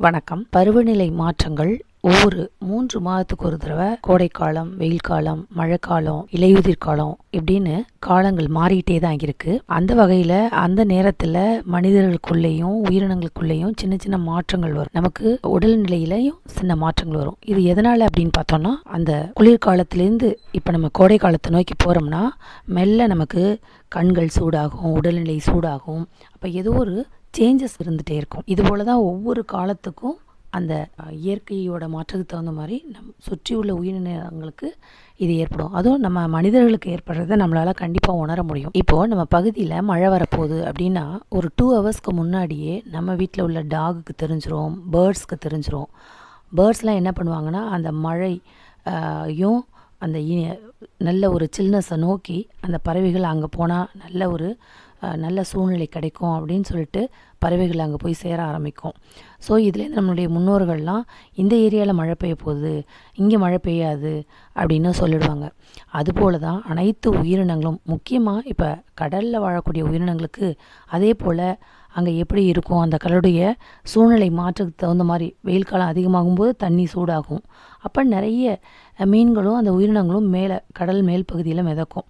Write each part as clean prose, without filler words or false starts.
வணக்கம். பருவநிலை மாற்றங்கள் ஒவ்வொரு 3 மாதத்துக்கு ஒரு தடவை கோடைக்காலம், வெயில் காலம், மழைக்காலம், இலையுதிர் காலம் இப்படின்னு காலங்கள் மாறிட்டே தான் இருக்கு. அந்த வகையில் அந்த நேரத்தில் மனிதர்களுக்குள்ளேயும் உயிரினங்களுக்குள்ளேயும் சின்ன சின்ன மாற்றங்கள் வரும். நமக்கு உடல்நிலையிலையும் சின்ன மாற்றங்கள் வரும். இது எதனால் அப்படின்னு பார்த்தோம்னா, அந்த குளிர்காலத்திலேருந்து இப்போ நம்ம கோடை காலத்தை நோக்கி போகிறோம்னா மெல்ல நமக்கு கண்கள் சூடாகும், உடல்நிலை சூடாகும். அப்போ ஏதோ ஒரு சேஞ்சஸ் இருந்துகிட்டே இருக்கும். இது போல தான் ஒவ்வொரு காலத்துக்கும் அந்த இயற்கையோட மாற்றத்துக்கு தகுந்த மாதிரி சுற்றி உள்ள உயிரினங்களுக்கு இது ஏற்படும். அதுவும் நம்ம மனிதர்களுக்கு ஏற்படுறத நம்மளால் கண்டிப்பாக உணர முடியும். இப்போது நம்ம பகுதியில் மழை வரப்போகுது அப்படின்னா ஒரு 2 ஹவர்ஸ்க்கு முன்னாடியே நம்ம வீட்டில் உள்ள டாகுக்கு தெரிஞ்சிரும், பேர்ட்ஸ்க்கு தெரிஞ்சிரும். பேர்ட்ஸ்லாம் என்ன பண்ணுவாங்கன்னா, அந்த மழையும் அந்த நல்ல ஒரு சில்னஸை நோக்கி அந்த பறவைகள் அங்கே போனால் நல்ல சூழ்நிலை கிடைக்கும் அப்படின்னு சொல்லிட்டு பறவைகள் அங்கே போய் சேர ஆரம்பிக்கும். ஸோ இதுலேருந்து நம்மளுடைய முன்னோர்கள்லாம் இந்த ஏரியாவில் மழை பெய்ய போகுது, இங்கே மழை பெய்யாது அப்படின்னு சொல்லிடுவாங்க. அதுபோல் தான் அனைத்து உயிரினங்களும், முக்கியமாக இப்போ கடலில் வாழக்கூடிய உயிரினங்களுக்கு அதே போல் அங்கே எப்படி இருக்கும், அந்த கடலுடைய சூழ்நிலை மாற்றத்துக்கு தகுந்த மாதிரி வெயில் காலம் அதிகமாகும்போது தண்ணி சூடாகும். அப்போ நிறைய மீன்களும் அந்த உயிரினங்களும் கடல் மேல் பகுதியில் மிதக்கும்.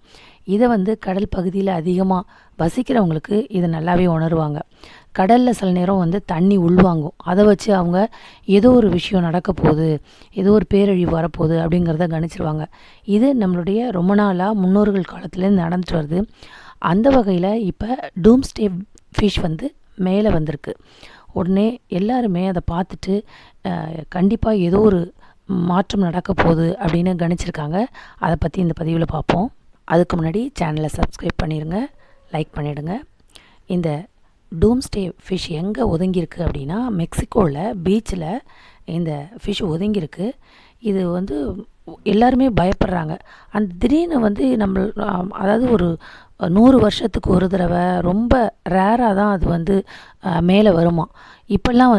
இதை கடல் பகுதியில் அதிகமாக வசிக்கிறவங்களுக்கு இதை நல்லாவே உணருவாங்க. கடலில் சில நேரம் தண்ணி உள்வாங்கும். அதை வச்சு அவங்க ஏதோ ஒரு விஷயம் நடக்க போகுது, ஏதோ ஒரு பேரழிவு வரப்போகுது அப்படிங்கிறத கணிச்சிருவாங்க. இது நம்மளுடைய ரொம்ப நாளாக முன்னோர்கள் காலத்துலேருந்து நடந்துட்டு வருது. அந்த வகையில் இப்போ டூம்ஸ்டே ஃபிஷ் மேலே வந்திருக்கு. உடனே எல்லாருமே அதை பார்த்துட்டு கண்டிப்பாக ஏதோ ஒரு மாற்றம் நடக்க போகுது அப்படின்னு கணிச்சிருக்காங்க. அதை பற்றி இந்த பதிவில் பார்ப்போம். அதுக்கு முன்னாடி சேனலை சப்ஸ்கிரைப் பண்ணிடுங்க, லைக் பண்ணிவிடுங்க. இந்த டூம்ஸ்டே ஃபிஷ் எங்கே ஒதுங்கியிருக்கு அப்படின்னா, மெக்சிகோவில் பீச்சில் இந்த ஃபிஷ் ஒதுங்கியிருக்கு. இது எல்லாருமே பயப்படுறாங்க. அந்த திடீர்னு அதாவது ஒரு 100 வருஷத்துக்கு ஒரு தடவை ரொம்ப ரேராக தான் அது மேலே வருமா. இப்போல்லாம்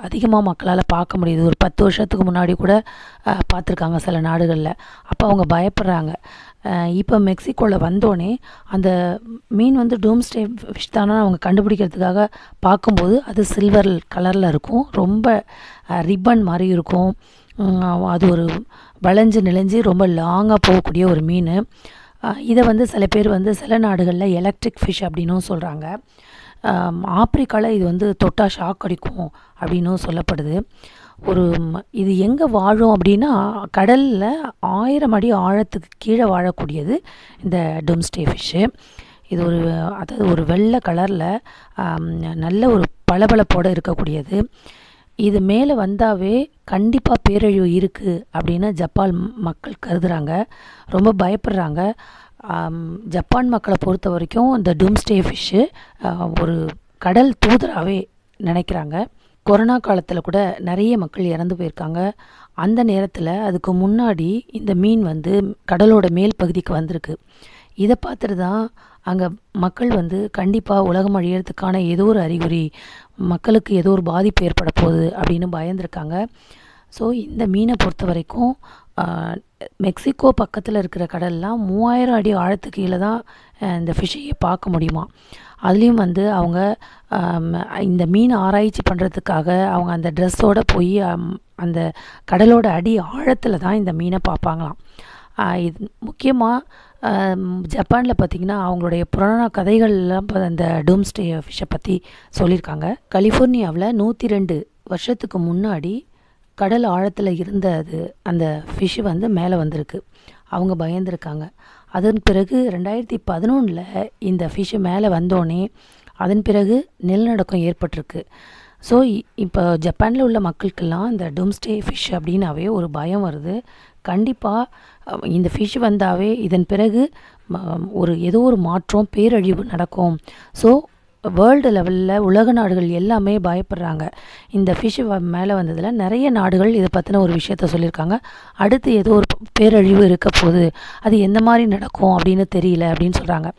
அதிகமாக மக்களால் பார்க்க முடியுது. ஒரு 10 வருஷத்துக்கு முன்னாடி கூட பார்த்துருக்காங்க சில நாடுகளில். அப்போ அவங்க பயப்படுறாங்க. இப்போ மெக்சிகோவில் வந்தோடனே அந்த மீன் டூம்ஸ்டே ஃபிஷ் தானே அவங்க கண்டுபிடிக்கிறதுக்காக பார்க்கும்போது அது சில்வர் கலரில் இருக்கும். ரொம்ப ரிப்பன் மாதிரி இருக்கும். அது ஒரு வளைஞ்சு நெளிஞ்சு ரொம்ப லாங்காக போகக்கூடிய ஒரு மீன். இதை சில பேர் சில நாடுகளில் எலக்ட்ரிக் ஃபிஷ் அப்படின்னும் சொல்கிறாங்க. ஆப்பிரிக்காவில் இது தொட்டா ஷாக் அடிக்கும் அப்படின்னும் சொல்லப்படுது. இது எங்கே வாழும் அப்படின்னா, கடலில் 1000 அடி ஆழத்துக்கு கீழே வாழக்கூடியது இந்த டூம்ஸ்டே ஃபிஷ்ஷு. இது அதாவது ஒரு வெள்ளை கலரில் நல்ல ஒரு பளபளப்போடு இருக்கக்கூடியது. இது மேலே வந்தாவே கண்டிப்பாக பேரழிவு இருக்குது அப்படின்னு ஜப்பான் மக்கள் கருதுகிறாங்க, ரொம்ப பயப்படுறாங்க. ஜப்பான் மக்களை பொறுத்த வரைக்கும் இந்த டூம்ஸ்டே ஃபிஷ்ஷு ஒரு கடல் தூதராகவே நினைக்கிறாங்க. கொரோனா காலத்தில் கூட நிறைய மக்கள் இறந்து போயிருக்காங்க. அந்த நேரத்தில் அதுக்கு முன்னாடி இந்த மீன் கடலோட மேல் பகுதிக்கு வந்திருக்கு. இதை பார்த்துட்டு தான் அங்கே மக்கள் கண்டிப்பாக உலகம் அழியறதுக்கான ஏதோ ஒரு அறிகுறி, மக்களுக்கு ஏதோ ஒரு பாதிப்பு ஏற்பட போகுது அப்படின்னு பயந்துருக்காங்க. ஸோ இந்த மீனை பொறுத்த வரைக்கும் மெக்சிகோ பக்கத்தில் இருக்கிற கடல்லாம் 3000 அடி ஆழத்துக்கு கீழே தான் இந்த ஃபிஷ்ஷையே பார்க்க முடியுமா. அதுலேயும் அவங்க இந்த மீன் ஆராய்ச்சி பண்ணுறதுக்காக அவங்க அந்த ட்ரெஸ்ஸோடு போய் அந்த கடலோட அடி ஆழத்தில் தான் இந்த மீனை பார்ப்பாங்களாம். இது முக்கியமாக ஜப்பானில் பார்த்திங்கன்னா அவங்களுடைய புராண கதைகள்லாம் இந்த டூம்ஸ்டே ஃபிஷ்ஷை பற்றி சொல்லியிருக்காங்க. கலிஃபோர்னியாவில் 102 வருஷத்துக்கு முன்னாடி கடல் ஆழத்தில் இருந்த அந்த ஃபிஷ்ஷு மேலே வந்திருக்கு. அவங்க பயந்துருக்காங்க. அதன் பிறகு 2011 இந்த ஃபிஷ்ஷு மேலே வந்தோடனே அதன் பிறகு நிலநடுக்கம் ஏற்பட்டிருக்கு. ஸோ இப்போ ஜப்பானில் உள்ள மக்களுக்கெல்லாம் இந்த டூம்ஸ்டே ஃபிஷ் அப்படின்னாவே ஒரு பயம் வருது. கண்டிப்பாக இந்த ஃபிஷ் வந்தாவே இதன் பிறகு ஏதோ ஒரு மாற்றம், பேரழிவு நடக்கும். ஸோ வேர்ல்டு லெவலில் உலக நாடுகள் எல்லாமே பயப்படுறாங்க. இந்த ஃபிஷ் மேலே வந்ததில் நிறைய நாடுகள் இதை பற்றின ஒரு விஷயத்த சொல்லியிருக்காங்க. அடுத்து ஏதோ ஒரு பேரழிவு இருக்க போகுது, அது எந்த மாதிரி நடக்கும் அப்படின்னு தெரியல அப்படின்னு சொல்கிறாங்க.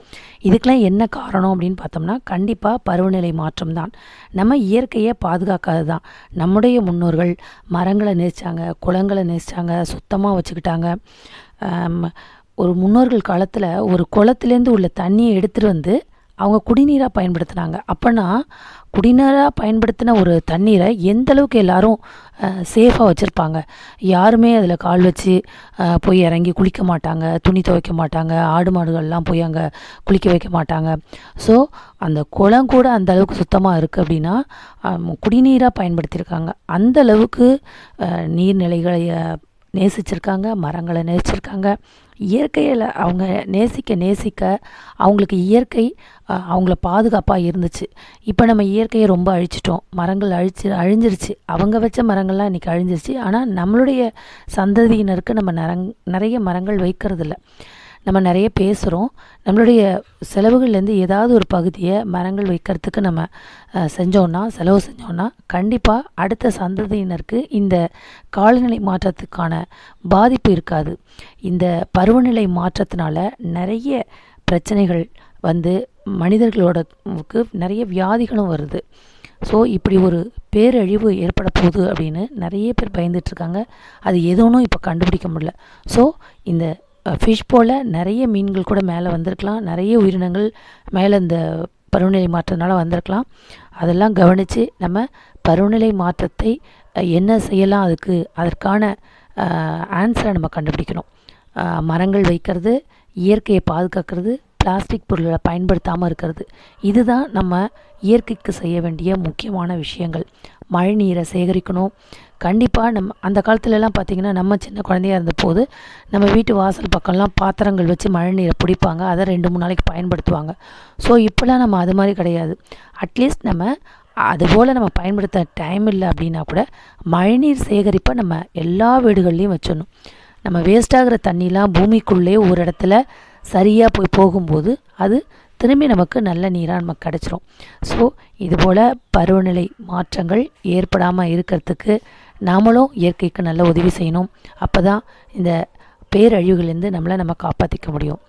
இதுக்கெல்லாம் என்ன காரணம் அப்படின்னு பார்த்தோம்னா, கண்டிப்பாக பருவநிலை மாற்றம் தான். நம்ம இயற்கையை பாதுகாக்காது தான். நம்முடைய முன்னோர்கள் மரங்களை நேசித்தாங்க, குளங்களை நேசித்தாங்க, சுத்தமாக வச்சுக்கிட்டாங்க. ஒரு முன்னோர்கள் காலத்தில் ஒரு குளத்துலேருந்து உள்ள தண்ணியை எடுத்துகிட்டு அவங்க குடிநீராக பயன்படுத்தினாங்க. அப்போனா குடிநீராக பயன்படுத்தின ஒரு தண்ணீரை எந்த அளவுக்கு எல்லாரும் சேஃபாக வச்சுருப்பாங்க. யாருமே அதில் கால் வச்சு போய் இறங்கி குளிக்க மாட்டாங்க, துணி துவைக்க மாட்டாங்க, ஆடு மாடுகள்லாம் போய் அங்கே குளிக்க வைக்க மாட்டாங்க. ஸோ அந்த குளம் கூட அந்த அளவுக்கு சுத்தமாக இருக்குது அப்படின்னா குடிநீராக பயன்படுத்தியிருக்காங்க. அந்த அளவுக்கு நீர்நிலைகளை நேசிச்சிருக்காங்க, மரங்களை நேசிச்சிருக்காங்க. இயற்கையில் அவங்க நேசிக்க அவங்களுக்கு இயற்கை அவங்கள பாதுகாப்பாக இருந்துச்சு. இப்போ நம்ம இயற்கையை ரொம்ப அழிச்சிட்டோம், மரங்கள் அழிஞ்சிருச்சு. அவங்க வச்ச மரங்கள்லாம் இன்றைக்கி அழிஞ்சிருச்சு. ஆனால் நம்மளுடைய சந்ததியினருக்கு நம்ம நிறைய மரங்கள் வைக்கிறதில்ல. நம்ம நிறைய பேசுகிறோம். நம்மளுடைய செலவுகள்லேருந்து ஏதாவது ஒரு பகுதியை மரங்கள் வைக்கிறதுக்கு நம்ம செலவு செஞ்சோன்னா கண்டிப்பாக அடுத்த சந்ததியினருக்கு இந்த காலநிலை மாற்றத்துக்கான பாதிப்பு இருக்காது. இந்த பருவநிலை மாற்றத்தினால நிறைய பிரச்சனைகள் வந்து மனிதர்களோடக்கு நிறைய வியாதிகளும் வருது. ஸோ இப்படி ஒரு பேரழிவு ஏற்பட போகுது அப்படின்னு நிறைய பேர் பயந்துட்டுருக்காங்க. அது எதுவும் இப்போ கண்டுபிடிக்க முடியல. ஸோ இந்த ஃபிஷ் போல் நிறைய மீன்கள் கூட மேலே வந்திருக்கலாம், நிறைய உயிரினங்கள் மேலே இந்த பருவநிலை மாற்றத்தினால வந்திருக்கலாம். அதெல்லாம் கவனித்து நம்ம பருவநிலை மாற்றத்தை என்ன செய்யலாம், அதற்கான ஆன்சரை நம்ம கண்டுபிடிக்கணும். மரங்கள் வைக்கிறது, இயற்கையை பாதுகாக்கிறது, பிளாஸ்டிக் பொருட்களை பயன்படுத்தாமல் இருக்கிறது, இதுதான் நம்ம இயற்கைக்கு செய்ய வேண்டிய முக்கியமான விஷயங்கள். மழை நீரை சேகரிக்கணும். கண்டிப்பாக அந்த காலத்துலலாம் பார்த்திங்கன்னா நம்ம சின்ன குழந்தையாக இருந்தபோது நம்ம வீட்டு வாசல் பக்கம்லாம் பாத்திரங்கள் வச்சு மழை நீரை பிடிப்பாங்க, அதை 2-3 நாளைக்கு பயன்படுத்துவாங்க. ஸோ இப்போலாம் நம்ம அது மாதிரி கிடையாது. அட்லீஸ்ட் நம்ம அதுபோல் நம்ம பயன்படுத்த டைம் இல்லை அப்படின்னா கூட மழைநீர் சேகரிப்பை நம்ம எல்லா வீடுகள்லேயும் வச்சிடணும். நம்ம வேஸ்டாகிற தண்ணிலாம் பூமிக்குள்ளே ஒரு இடத்துல சரியாக போகும்போது அது திரும்பி நமக்கு நல்ல நீராக நமக்கு கிடச்சிரும். ஸோ இதுபோல் பருவநிலை மாற்றங்கள் ஏற்படாமல் இருக்கிறதுக்கு நாமளும் இயற்கைக்கு நல்ல உதவி செய்யணும். அப்போ தான் இந்த பேரழிவுகள்லேருந்து நம்ம காப்பாற்றிக்க முடியும்.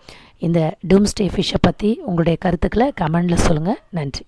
இந்த டூம்ஸ்டே ஃபிஷ்ஷை பற்றி உங்களுடைய கருத்துக்களை கமெண்டில் சொல்லுங்கள். நன்றி.